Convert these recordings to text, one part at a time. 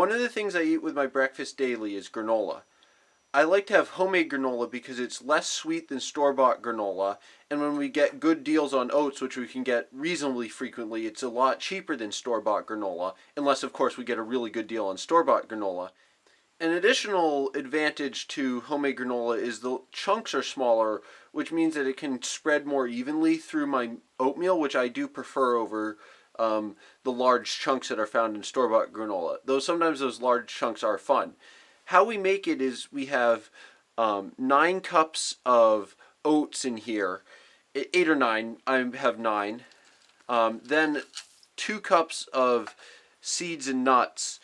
One of the things I eat with my breakfast daily is granola. I like to have homemade granola because it's less sweet than store-bought granola, and when we get good deals on oats, which we can get reasonably frequently, it's a lot cheaper than store-bought granola, unless of course we get a really good deal on store-bought granola. An additional advantage to homemade granola is the chunks are smaller, which means that it can spread more evenly through my oatmeal, which I do prefer over the large chunks that are found in store-bought granola. Though sometimes those large chunks are fun. How we make it is we have 9 cups of oats in here, 8 or 9. I have 9. Then 2 cups of seeds and nuts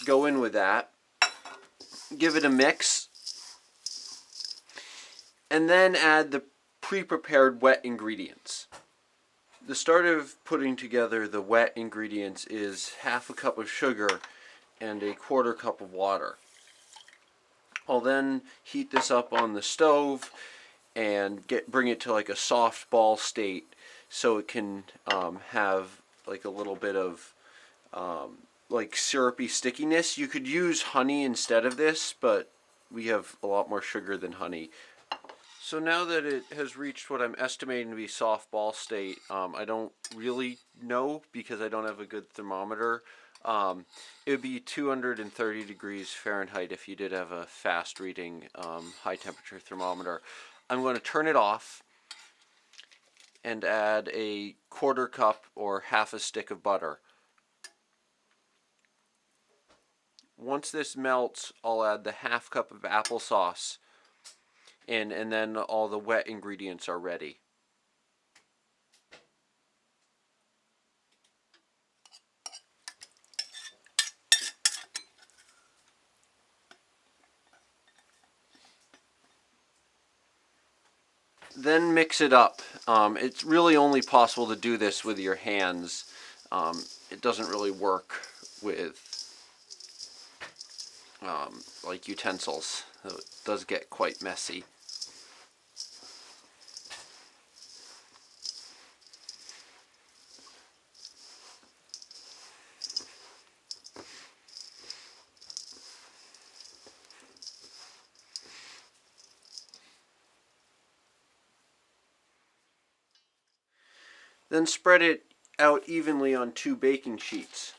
go in with that. Give it a mix, and then add the pre-prepared wet ingredients. The start of putting together the wet ingredients is half a cup of sugar and a quarter cup of water. I'll then heat this up on the stove and bring it to like a soft ball state so it can have like a little bit of like syrupy stickiness. You could use honey instead of this, but we have a lot more sugar than honey. So now that it has reached what I'm estimating to be soft ball state, I don't really know because I don't have a good thermometer. It would be 230 degrees Fahrenheit if you did have a fast reading high temperature thermometer. I'm going to turn it off and add a quarter cup or half a stick of butter. Once this melts, I'll add the half cup of applesauce in, and then all the wet ingredients are ready. Then mix it up. It's really only possible to do this with your hands. It doesn't really work with like utensils. So it does get quite messy. Then spread it out evenly on 2 baking sheets.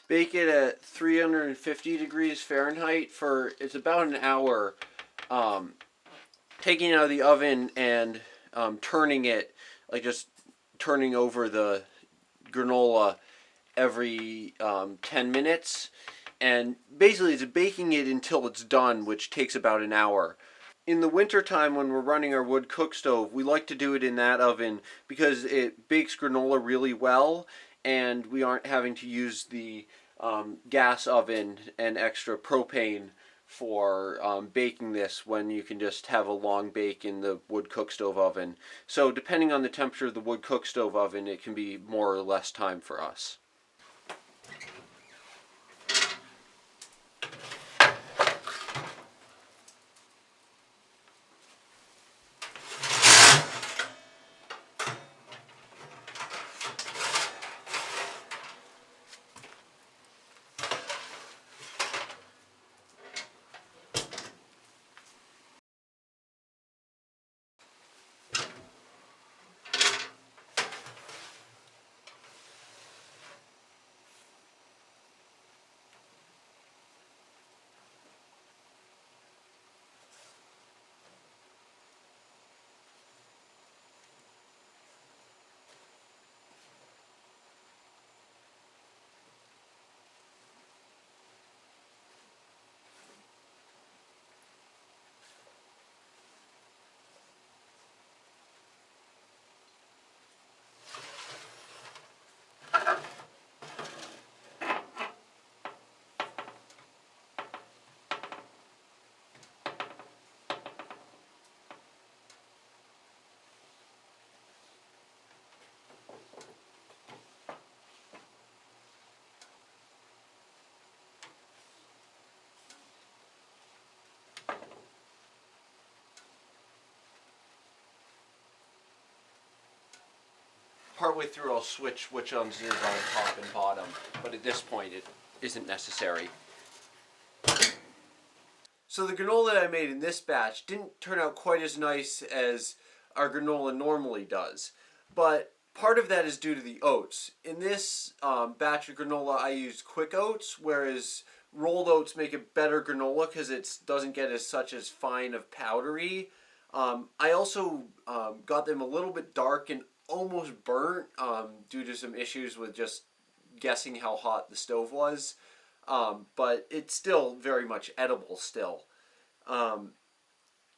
Bake it at 350 degrees Fahrenheit for, it's about an hour. Taking it out of the oven and turning it, like just turning over the granola every 10 minutes. And basically it's baking it until it's done, which takes about an hour. In the wintertime when we're running our wood cook stove, we like to do it in that oven because it bakes granola really well, and we aren't having to use the gas oven and extra propane for baking this when you can just have a long bake in the wood cook stove oven. So depending on the temperature of the wood cook stove oven, it can be more or less time for us. partway through I'll switch which ones is on top and bottom, but at this point it isn't necessary. So the granola that I made in this batch didn't turn out quite as nice as our granola normally does, but part of that is due to the oats. In this batch of granola I used quick oats, whereas rolled oats make a better granola because it doesn't get as such as fine of powdery. I also got them a little bit dark and almost burnt due to some issues with just guessing how hot the stove was. But it's still very much edible still. Um,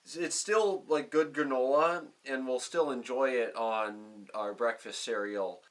it's still like good granola, and we'll still enjoy it on our breakfast cereal.